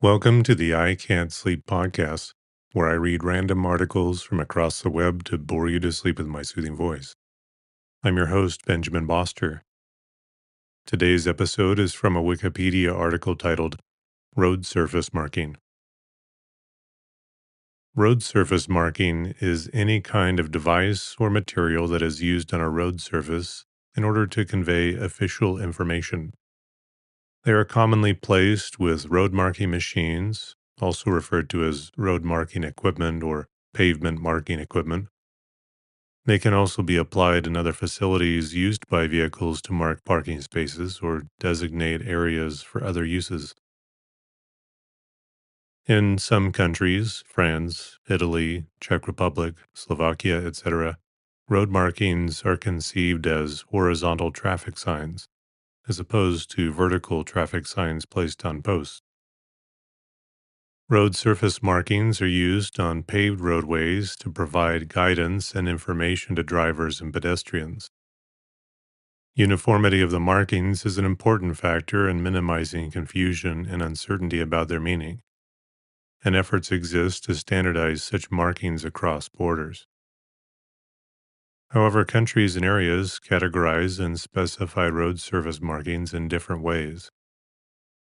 Welcome to the I Can't Sleep podcast, where I read random articles from across the web to bore you to sleep with my soothing voice. I'm your host, Benjamin Boster. Today's episode is from a Wikipedia article titled Road Surface Marking. Road surface marking is any kind of device or material that is used on a road surface in order to convey official information. They are commonly placed with road marking machines, also referred to as road marking equipment or pavement marking equipment. They can also be applied in other facilities used by vehicles to mark parking spaces or designate areas for other uses. In some countries, France, Italy, Czech Republic, Slovakia, etc., road markings are conceived as horizontal traffic signs, as opposed to vertical traffic signs placed on posts. Road surface markings are used on paved roadways to provide guidance and information to drivers and pedestrians. Uniformity of the markings is an important factor in minimizing confusion and uncertainty about their meaning, and efforts exist to standardize such markings across borders. However, countries and areas categorize and specify road surface markings in different ways.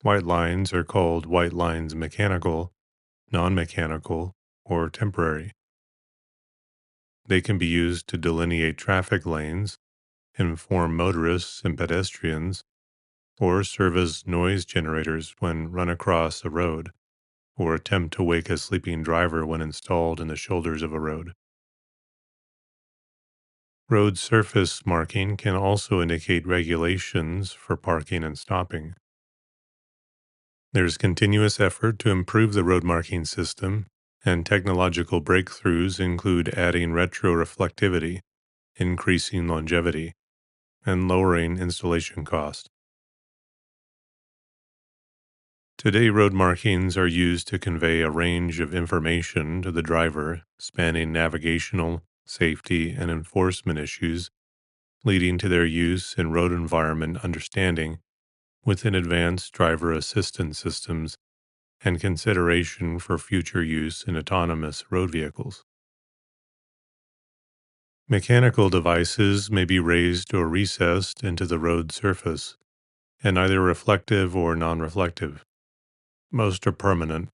White lines are called white lines mechanical, non-mechanical, or temporary. They can be used to delineate traffic lanes, inform motorists and pedestrians, or serve as noise generators when run across a road, or attempt to wake a sleeping driver when installed in the shoulders of a road. Road surface marking can also indicate regulations for parking and stopping. There's continuous effort to improve the road marking system, and technological breakthroughs include adding retroreflectivity, increasing longevity, and lowering installation cost. Today, road markings are used to convey a range of information to the driver, spanning navigational, safety, and enforcement issues, leading to their use in road environment understanding within advanced driver assistance systems and consideration for future use in autonomous road vehicles. Mechanical devices may be raised or recessed into the road surface, and either reflective or non-reflective. Most are permanent,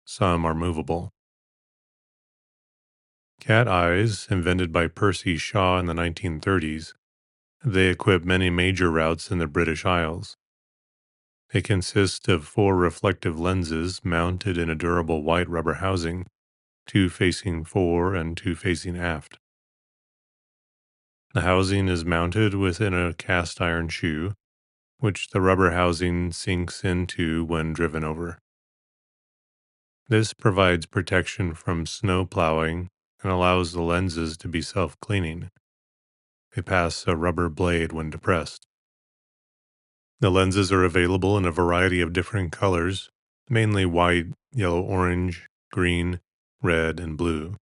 some are movable. Cat eyes, invented by Percy Shaw in the 1930s, they equip many major routes in the British Isles. They consist of 4 reflective lenses mounted in a durable white rubber housing, 2 facing fore and 2 facing aft. The housing is mounted within a cast iron shoe, which the rubber housing sinks into when driven over. This provides protection from snow plowing and allows the lenses to be self-cleaning. They pass a rubber blade when depressed. The lenses are available in a variety of different colors, mainly white, yellow-orange, green, red, and blue.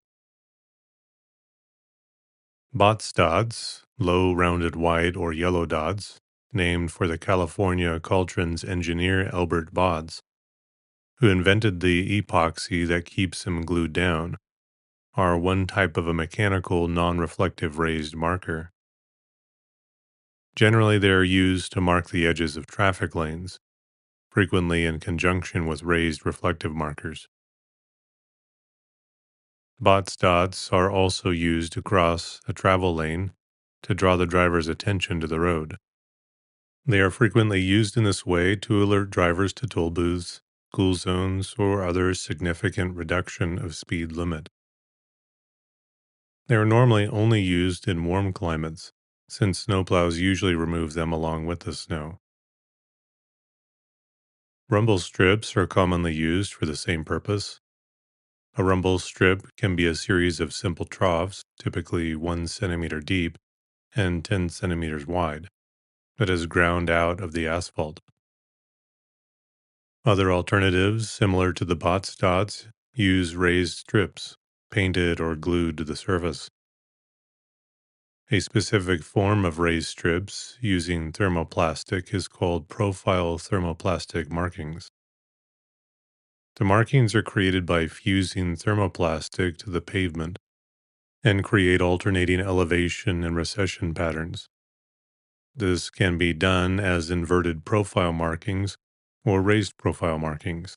Bots dots, low rounded white or yellow dots, named for the California Caltrans engineer Albert Bods, who invented the epoxy that keeps them glued down, are one type of a mechanical non-reflective raised marker. Generally, they are used to mark the edges of traffic lanes, frequently in conjunction with raised reflective markers. Bots dots are also used across a travel lane to draw the driver's attention to the road. They are frequently used in this way to alert drivers to toll booths, school zones, or other significant reduction of speed limit. They are normally only used in warm climates, since snowplows usually remove them along with the snow. Rumble strips are commonly used for the same purpose. A rumble strip can be a series of simple troughs, typically 1 centimeter deep and 10 centimeters wide, that is ground out of the asphalt. Other alternatives, similar to the bots dots, use raised strips, painted or glued to the surface. A specific form of raised strips using thermoplastic is called profile thermoplastic markings. The markings are created by fusing thermoplastic to the pavement and create alternating elevation and recession patterns. This can be done as inverted profile markings or raised profile markings.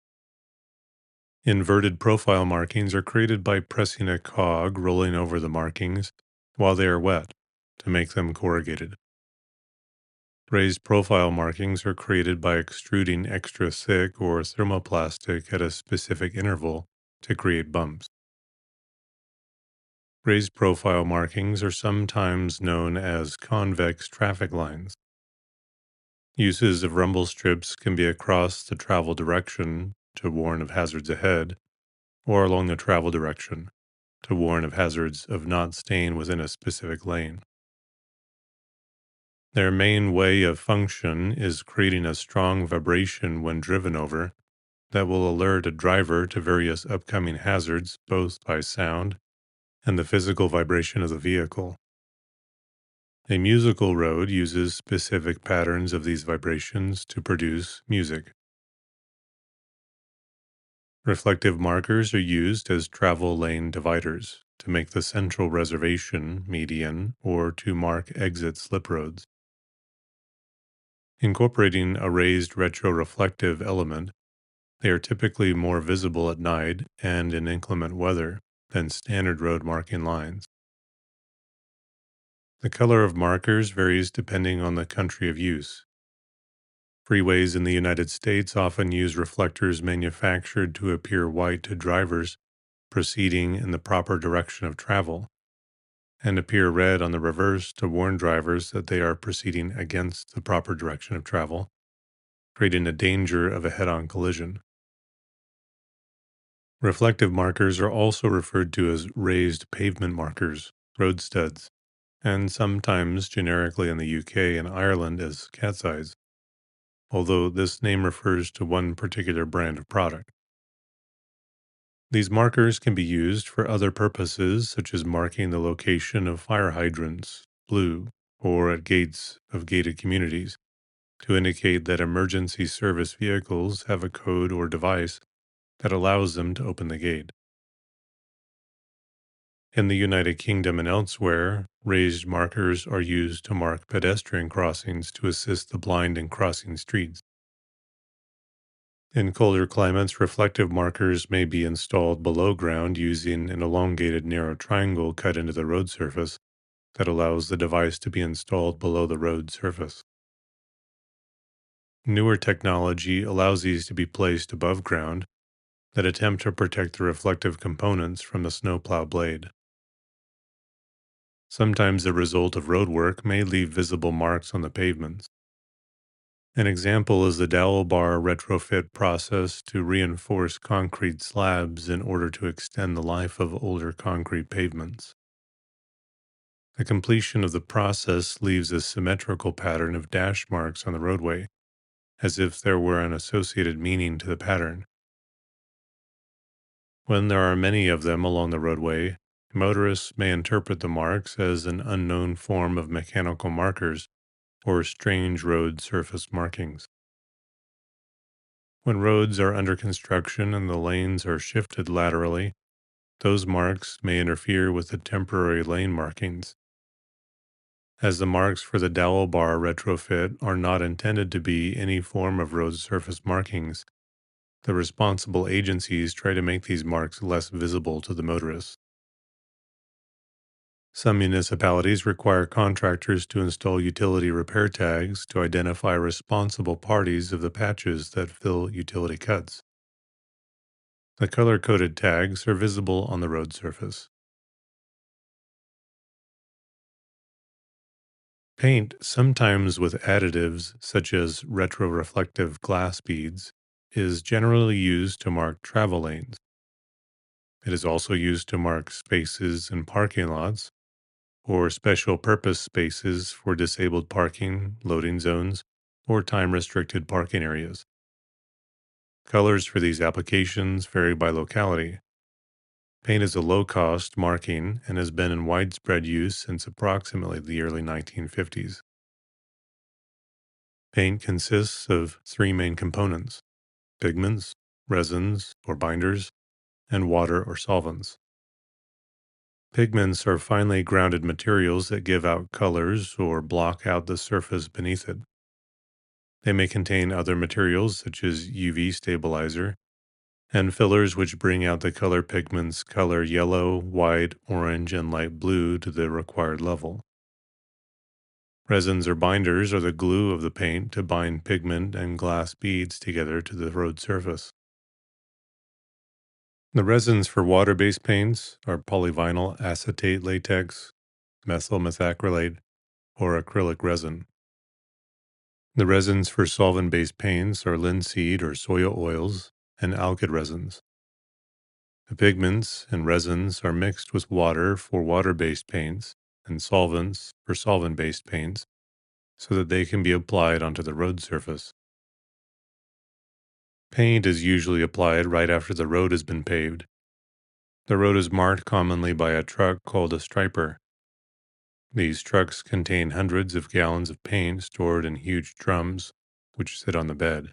Inverted profile markings are created by pressing a cog rolling over the markings while they are wet to make them corrugated. Raised profile markings are created by extruding extra thick or thermoplastic at a specific interval to create bumps. Raised profile markings are sometimes known as convex traffic lines. Uses of rumble strips can be across the travel direction to warn of hazards ahead, or along the travel direction to warn of hazards of not staying within a specific lane. Their main way of function is creating a strong vibration when driven over that will alert a driver to various upcoming hazards both by sound and the physical vibration of the vehicle. A musical road uses specific patterns of these vibrations to produce music. Reflective markers are used as travel lane dividers to make the central reservation median or to mark exit slip roads. Incorporating a raised retroreflective element, they are typically more visible at night and in inclement weather than standard road marking lines. The color of markers varies depending on the country of use. Freeways in the United States often use reflectors manufactured to appear white to drivers proceeding in the proper direction of travel, and appear red on the reverse to warn drivers that they are proceeding against the proper direction of travel, creating a danger of a head-on collision. Reflective markers are also referred to as raised pavement markers, road studs, and sometimes generically in the UK and Ireland as cat's eyes, although this name refers to one particular brand of product. These markers can be used for other purposes, such as marking the location of fire hydrants, blue, or at gates of gated communities, to indicate that emergency service vehicles have a code or device that allows them to open the gate. In the United Kingdom and elsewhere, raised markers are used to mark pedestrian crossings to assist the blind in crossing streets. In colder climates, reflective markers may be installed below ground using an elongated narrow triangle cut into the road surface that allows the device to be installed below the road surface. Newer technology allows these to be placed above ground that attempt to protect the reflective components from the snowplow blade. Sometimes the result of road work may leave visible marks on the pavements. An example is the dowel bar retrofit process to reinforce concrete slabs in order to extend the life of older concrete pavements. The completion of the process leaves a symmetrical pattern of dash marks on the roadway, as if there were an associated meaning to the pattern. When there are many of them along the roadway, motorists may interpret the marks as an unknown form of mechanical markers or strange road surface markings. When roads are under construction and the lanes are shifted laterally, those marks may interfere with the temporary lane markings. As the marks for the dowel bar retrofit are not intended to be any form of road surface markings, the responsible agencies try to make these marks less visible to the motorists. Some municipalities require contractors to install utility repair tags to identify responsible parties of the patches that fill utility cuts. The color-coded tags are visible on the road surface. Paint, sometimes with additives such as retroreflective glass beads, is generally used to mark travel lanes. It is also used to mark spaces in parking lots or special purpose spaces for disabled parking, loading zones, or time-restricted parking areas. Colors for these applications vary by locality. Paint is a low-cost marking and has been in widespread use since approximately the early 1950s. Paint consists of three main components: pigments, resins or binders, and water or solvents. Pigments are finely grounded materials that give out colors or block out the surface beneath it. They may contain other materials such as UV stabilizer and fillers which bring out the color pigment's color yellow, white, orange, and light blue to the required level. Resins or binders are the glue of the paint to bind pigment and glass beads together to the road surface. The resins for water-based paints are polyvinyl acetate latex, methyl methacrylate, or acrylic resin. The resins for solvent-based paints are linseed or soya oils and alkyd resins. The pigments and resins are mixed with water for water-based paints and solvents for solvent-based paints so that they can be applied onto the road surface. Paint is usually applied right after the road has been paved. The road is marked commonly by a truck called a striper. These trucks contain hundreds of gallons of paint stored in huge drums, which sit on the bed.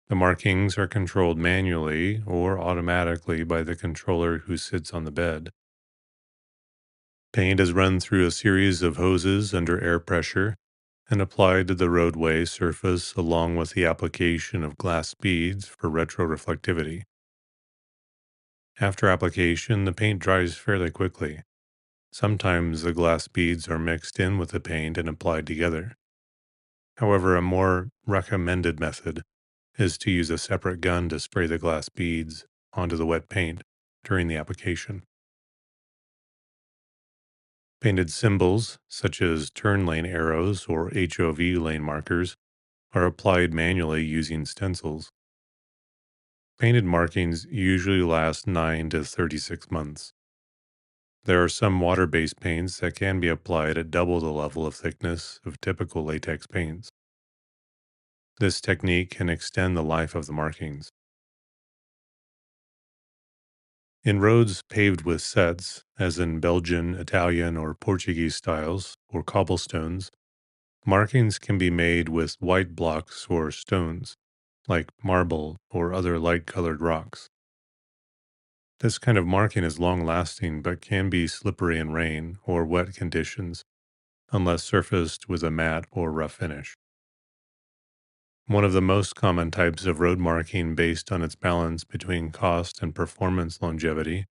The markings are controlled manually or automatically by the controller who sits on the bed. Paint is run through a series of hoses under air pressure and applied to the roadway surface along with the application of glass beads for retroreflectivity. After application, the paint dries fairly quickly. Sometimes the glass beads are mixed in with the paint and applied together. However, a more recommended method is to use a separate gun to spray the glass beads onto the wet paint during the application. Painted symbols, such as turn lane arrows or HOV lane markers, are applied manually using stencils. Painted markings usually last 9 to 36 months. There are some water-based paints that can be applied at double the level of thickness of typical latex paints. This technique can extend the life of the markings. In roads paved with sets, as in Belgian, Italian, or Portuguese styles, or cobblestones, markings can be made with white blocks or stones, like marble or other light-colored rocks. This kind of marking is long-lasting but can be slippery in rain or wet conditions, unless surfaced with a matte or rough finish. One of the most common types of road marking based on its balance between cost and performance longevity,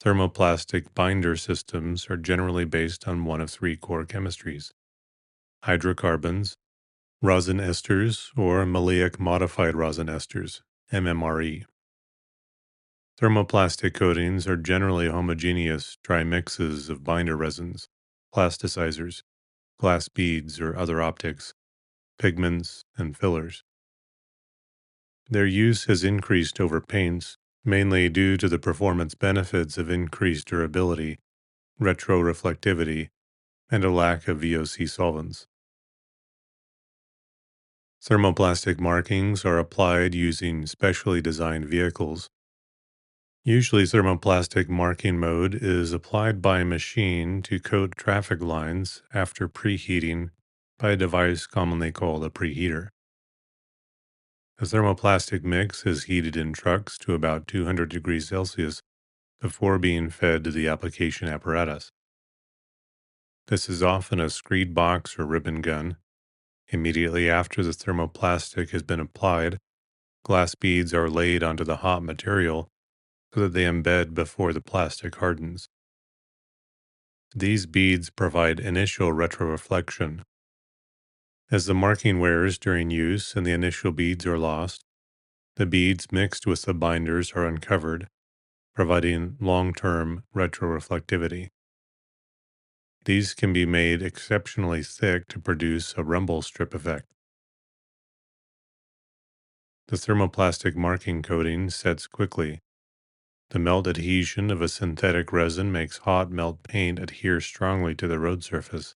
thermoplastic binder systems are generally based on one of three core chemistries: hydrocarbons, rosin esters, or maleic modified rosin esters, MMRE. Thermoplastic coatings are generally homogeneous dry mixes of binder resins, plasticizers, glass beads or other optics, pigments, and fillers. Their use has increased over paints, mainly due to the performance benefits of increased durability, retroreflectivity, and a lack of VOC solvents. Thermoplastic markings are applied using specially designed vehicles. Usually, thermoplastic marking mode is applied by machine to coat traffic lines after preheating by a device commonly called a preheater. The thermoplastic mix is heated in trucks to about 200 degrees Celsius before being fed to the application apparatus. This is often a screed box or ribbon gun. Immediately after the thermoplastic has been applied, glass beads are laid onto the hot material so that they embed before the plastic hardens. These beads provide initial retroreflection. As the marking wears during use and the initial beads are lost, the beads mixed with the binders are uncovered, providing long-term retroreflectivity. These can be made exceptionally thick to produce a rumble strip effect. The thermoplastic marking coating sets quickly. The melt adhesion of a synthetic resin makes hot melt paint adhere strongly to the road surface.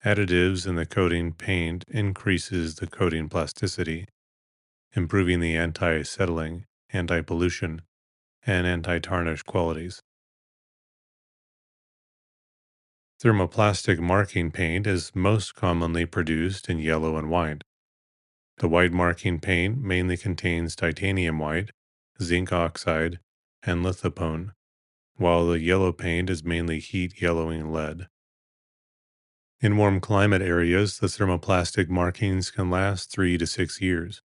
Additives in the coating paint increases the coating plasticity, improving the anti-settling, anti-pollution, and anti-tarnish qualities. Thermoplastic marking paint is most commonly produced in yellow and white. The white marking paint mainly contains titanium white, zinc oxide, and lithopone, while the yellow paint is mainly heat yellowing lead. In warm climate areas, the thermoplastic markings can last 3 to 6 years.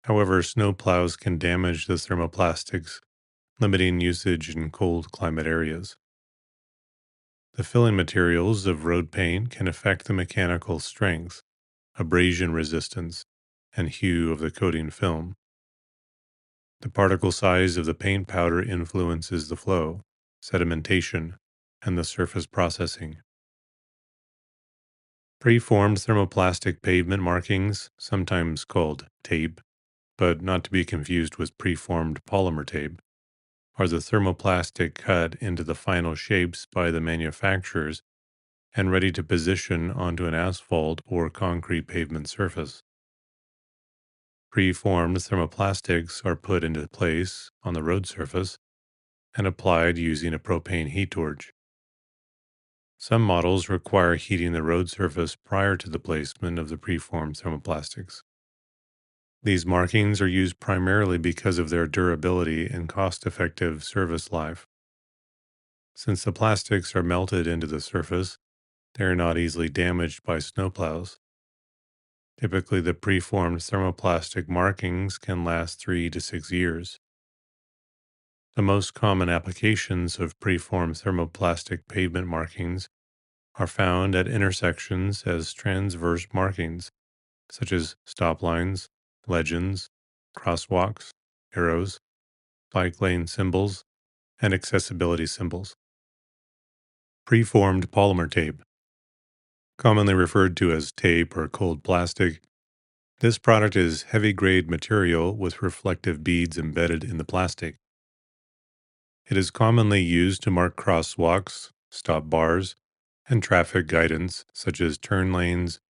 However, snowplows can damage the thermoplastics, limiting usage in cold climate areas. The filling materials of road paint can affect the mechanical strength, abrasion resistance, and hue of the coating film. The particle size of the paint powder influences the flow, sedimentation, and the surface processing. Preformed thermoplastic pavement markings, sometimes called tape, but not to be confused with preformed polymer tape, are the thermoplastic cut into the final shapes by the manufacturers and ready to position onto an asphalt or concrete pavement surface. Preformed thermoplastics are put into place on the road surface and applied using a propane heat torch. Some models require heating the road surface prior to the placement of the preformed thermoplastics. These markings are used primarily because of their durability and cost-effective service life. Since the plastics are melted into the surface, they are not easily damaged by snowplows. Typically, the preformed thermoplastic markings can last 3 to 6 years. The most common applications of preformed thermoplastic pavement markings are found at intersections as transverse markings, such as stop lines, legends, crosswalks, arrows, bike lane symbols, and accessibility symbols. Preformed polymer tape, commonly referred to as tape or cold plastic. This product is heavy grade material with reflective beads embedded in the plastic. It is commonly used to mark crosswalks, stop bars, and traffic guidance such as turn lanes,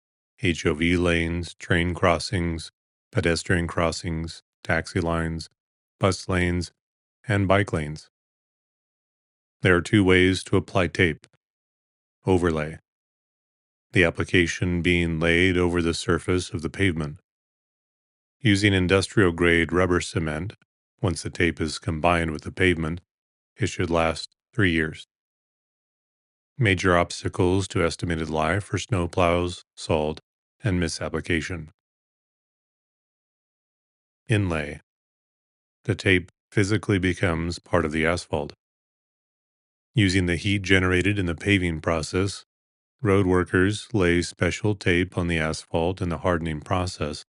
HOV lanes, train crossings, pedestrian crossings, taxi lines, bus lanes, and bike lanes. There are two ways to apply tape. Overlay, the application being laid over the surface of the pavement. Using industrial grade rubber cement, once the tape is combined with the pavement, it should last 3 years. Major obstacles to estimated life are snowplows, salt, and misapplication. Inlay, the tape physically becomes part of the asphalt. Using the heat generated in the paving process, road workers lay special tape on the asphalt in the hardening process,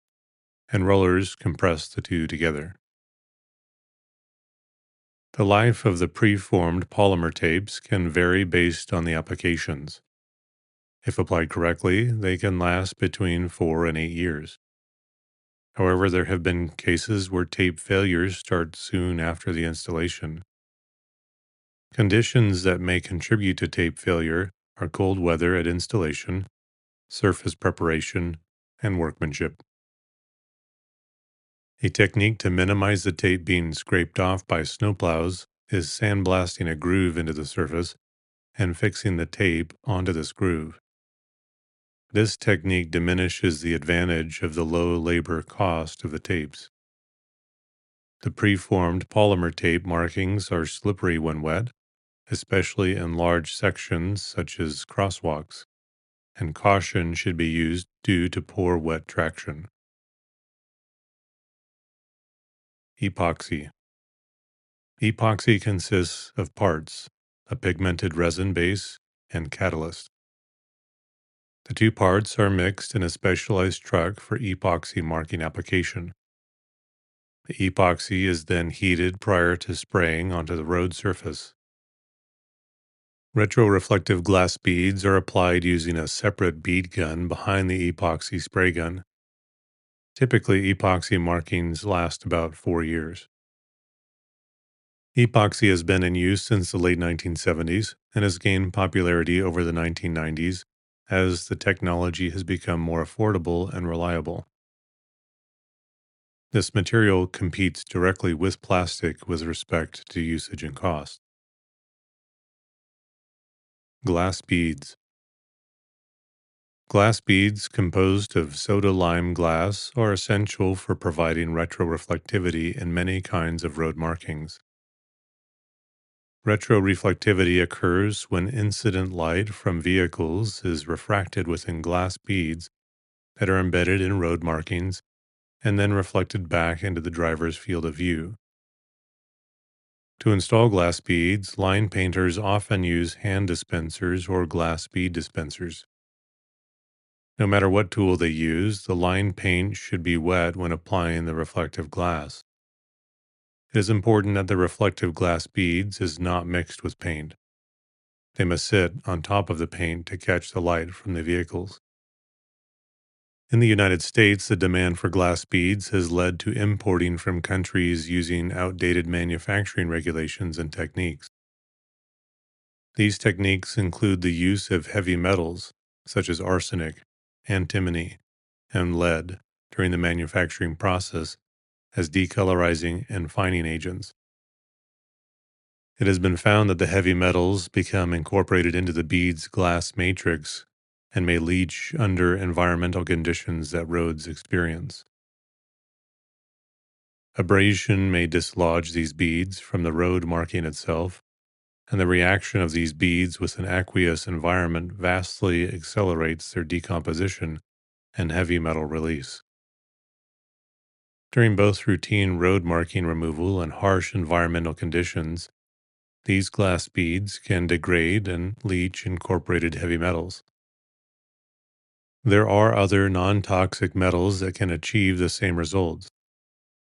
and rollers compress the two together. The life of the preformed polymer tapes can vary based on the applications. If applied correctly, they can last between 4 and 8 years. However, there have been cases where tape failures start soon after the installation. Conditions that may contribute to tape failure are cold weather at installation, surface preparation, and workmanship. A technique to minimize the tape being scraped off by snowplows is sandblasting a groove into the surface and fixing the tape onto this groove. This technique diminishes the advantage of the low labor cost of the tapes. The preformed polymer tape markings are slippery when wet, especially in large sections such as crosswalks, and caution should be used due to poor wet traction. Epoxy. Epoxy consists of parts, a pigmented resin base, and catalyst. The two parts are mixed in a specialized truck for epoxy marking application. The epoxy is then heated prior to spraying onto the road surface. Retroreflective glass beads are applied using a separate bead gun behind the epoxy spray gun. Typically, epoxy markings last about 4 years. Epoxy has been in use since the late 1970s and has gained popularity over the 1990s as the technology has become more affordable and reliable. This material competes directly with plastic with respect to usage and cost. Glass beads. Glass beads composed of soda lime glass are essential for providing retroreflectivity in many kinds of road markings. Retroreflectivity occurs when incident light from vehicles is refracted within glass beads that are embedded in road markings and then reflected back into the driver's field of view. To install glass beads, line painters often use hand dispensers or glass bead dispensers. No matter what tool they use, the line paint should be wet when applying the reflective glass. It is important that the reflective glass beads is not mixed with paint. They must sit on top of the paint to catch the light from the vehicles. In the United States, the demand for glass beads has led to importing from countries using outdated manufacturing regulations and techniques. These techniques include the use of heavy metals, such as arsenic, antimony, and lead, during the manufacturing process as decolorizing and fining agents. It has been found that the heavy metals become incorporated into the bead's glass matrix and may leach under environmental conditions that roads experience. Abrasion may dislodge these beads from the road marking itself, and the reaction of these beads with an aqueous environment vastly accelerates their decomposition and heavy metal release. During both routine road marking removal and harsh environmental conditions, these glass beads can degrade and leach incorporated heavy metals. There are other non-toxic metals that can achieve the same results.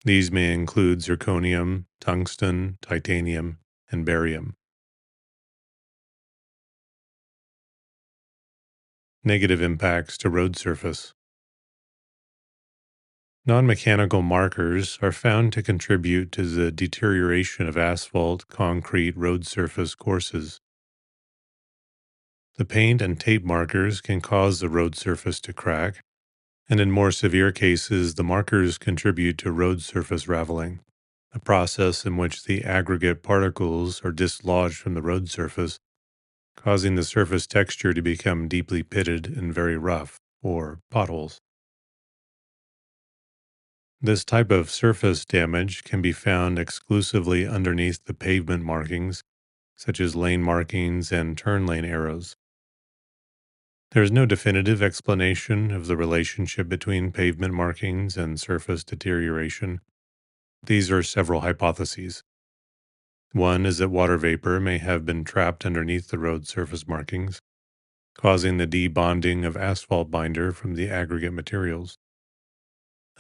These may include zirconium, tungsten, titanium, and barium. Negative impacts to road surface. Non-mechanical markers are found to contribute to the deterioration of asphalt, concrete, road surface courses. The paint and tape markers can cause the road surface to crack, and in more severe cases, the markers contribute to road surface raveling, a process in which the aggregate particles are dislodged from the road surface, causing the surface texture to become deeply pitted and very rough, or potholes. This type of surface damage can be found exclusively underneath the pavement markings, such as lane markings and turn lane arrows. There is no definitive explanation of the relationship between pavement markings and surface deterioration. These are several hypotheses. One is that water vapor may have been trapped underneath the road surface markings, causing the debonding of asphalt binder from the aggregate materials.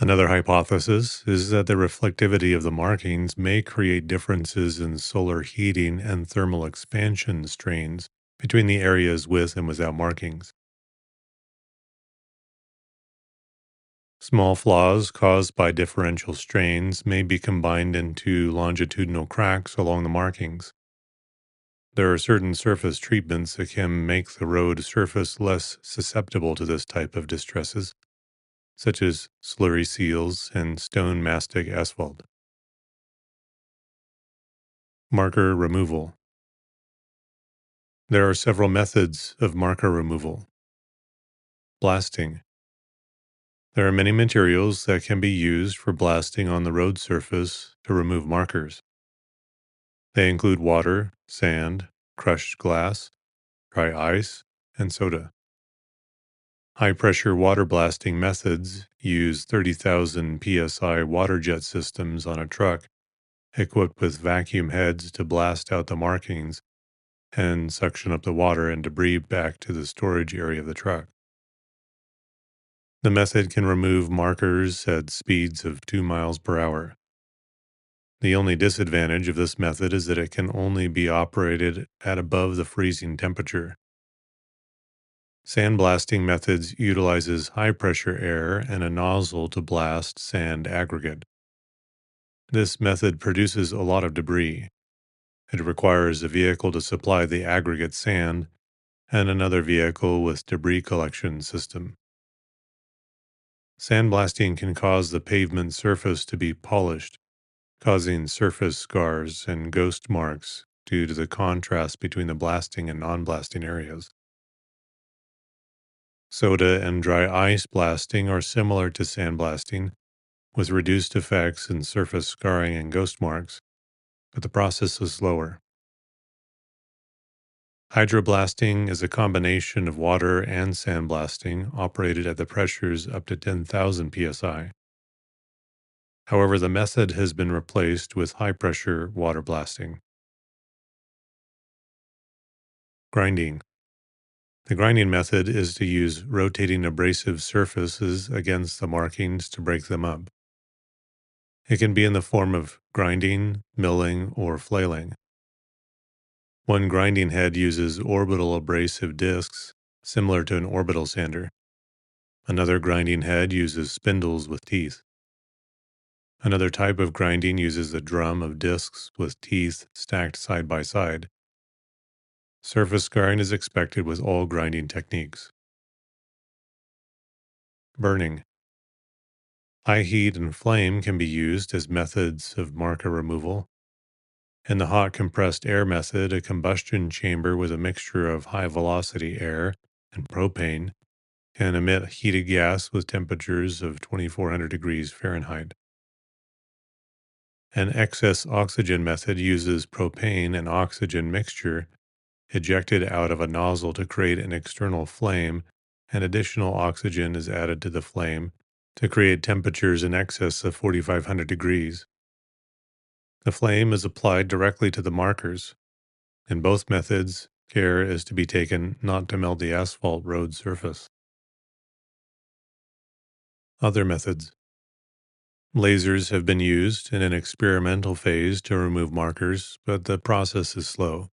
Another hypothesis is that the reflectivity of the markings may create differences in solar heating and thermal expansion strains between the areas with and without markings. Small flaws caused by differential strains may be combined into longitudinal cracks along the markings. There are certain surface treatments that can make the road surface less susceptible to this type of distresses, such as slurry seals and stone mastic asphalt. Marker removal. There are several methods of marker removal. Blasting. There are many materials that can be used for blasting on the road surface to remove markers. They include water, sand, crushed glass, dry ice, and soda. High-pressure water blasting methods use 30,000 psi water jet systems on a truck equipped with vacuum heads to blast out the markings and suction up the water and debris back to the storage area of the truck. The method can remove markers at speeds of 2 miles per hour. The only disadvantage of this method is that it can only be operated at above the freezing temperature. Sandblasting methods utilizes high-pressure air and a nozzle to blast sand aggregate. This method produces a lot of debris. It requires a vehicle to supply the aggregate sand and another vehicle with debris collection system. Sandblasting can cause the pavement surface to be polished, causing surface scars and ghost marks due to the contrast between the blasting and non-blasting areas. Soda and dry ice blasting are similar to sandblasting, with reduced effects in surface scarring and ghost marks, but the process is slower. Hydroblasting is a combination of water and sandblasting operated at the pressures up to 10,000 psi. However, the method has been replaced with high pressure water blasting. Grinding. The grinding method is to use rotating abrasive surfaces against the markings to break them up. It can be in the form of grinding, milling, or flailing. One grinding head uses orbital abrasive discs, similar to an orbital sander. Another grinding head uses spindles with teeth. Another type of grinding uses a drum of discs with teeth stacked side by side. Surface scarring is expected with all grinding techniques. Burning. High heat and flame can be used as methods of marker removal. In the hot compressed air method, a combustion chamber with a mixture of high velocity air and propane can emit heated gas with temperatures of 2400 degrees Fahrenheit. An excess oxygen method uses propane and oxygen mixture ejected out of a nozzle to create an external flame, and additional oxygen is added to the flame to create temperatures in excess of 4500 degrees. The flame is applied directly to the markers. In both methods, care is to be taken not to melt the asphalt road surface. Other methods. Lasers have been used in an experimental phase to remove markers, but the process is slow.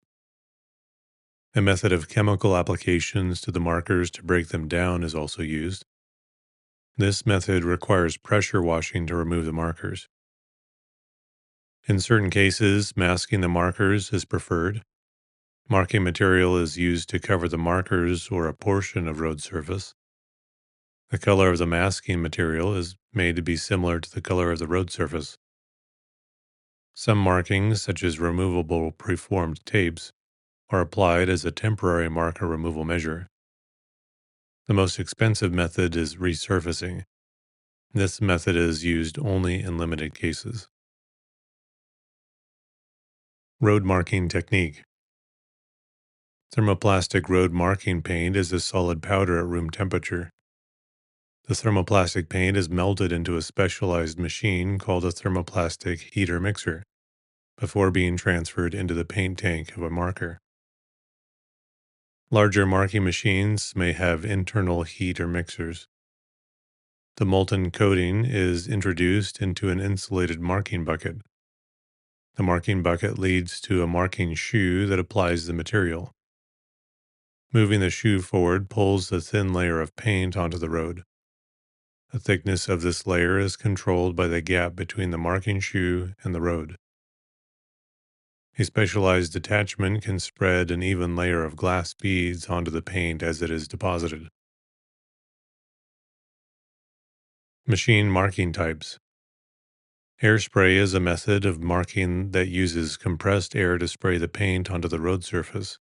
A method of chemical applications to the markers to break them down is also used. This method requires pressure washing to remove the markers. In certain cases, masking the markers is preferred. Marking material is used to cover the markers or a portion of road surface. The color of the masking material is made to be similar to the color of the road surface. Some markings, such as removable preformed tapes, are applied as a temporary marker removal measure. The most expensive method is resurfacing. This method is used only in limited cases. Road marking technique. Thermoplastic road marking paint is a solid powder at room temperature. The thermoplastic paint is melted into a specialized machine called a thermoplastic heater mixer before being transferred into the paint tank of a marker. Larger marking machines may have internal heater mixers. The molten coating is introduced into an insulated marking bucket. The marking bucket leads to a marking shoe that applies the material. Moving the shoe forward pulls the thin layer of paint onto the road. The thickness of this layer is controlled by the gap between the marking shoe and the road. A specialized attachment can spread an even layer of glass beads onto the paint as it is deposited. Machine marking types. Airspray is a method of marking that uses compressed air to spray the paint onto the road surface.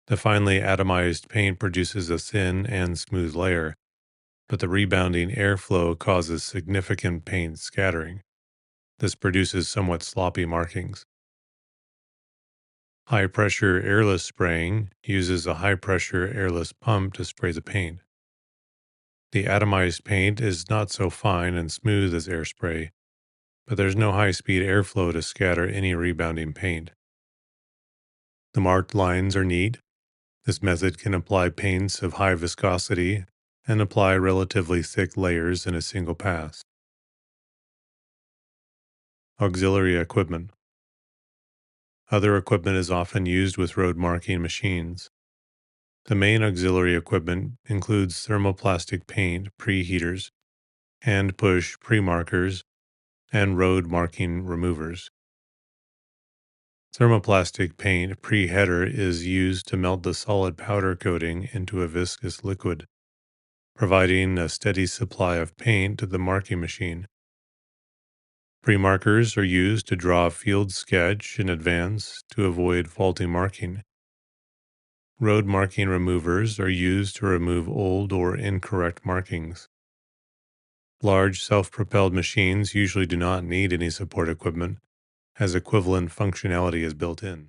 The finely atomized paint produces a thin and smooth layer, but the rebounding airflow causes significant paint scattering. This produces somewhat sloppy markings. High-pressure airless spraying uses a high-pressure airless pump to spray the paint. The atomized paint is not so fine and smooth as airspray, but there's no high-speed airflow to scatter any rebounding paint. The marked lines are neat. This method can apply paints of high viscosity and apply relatively thick layers in a single pass. Auxiliary equipment. Other equipment is often used with road marking machines. The main auxiliary equipment includes thermoplastic paint preheaters, hand push pre-markers, and road marking removers. Thermoplastic paint pre-header is used to melt the solid powder coating into a viscous liquid, providing a steady supply of paint to the marking machine. Pre-markers are used to draw a field sketch in advance to avoid faulty marking. Road marking removers are used to remove old or incorrect markings. Large self-propelled machines usually do not need any support equipment, as equivalent functionality is built in.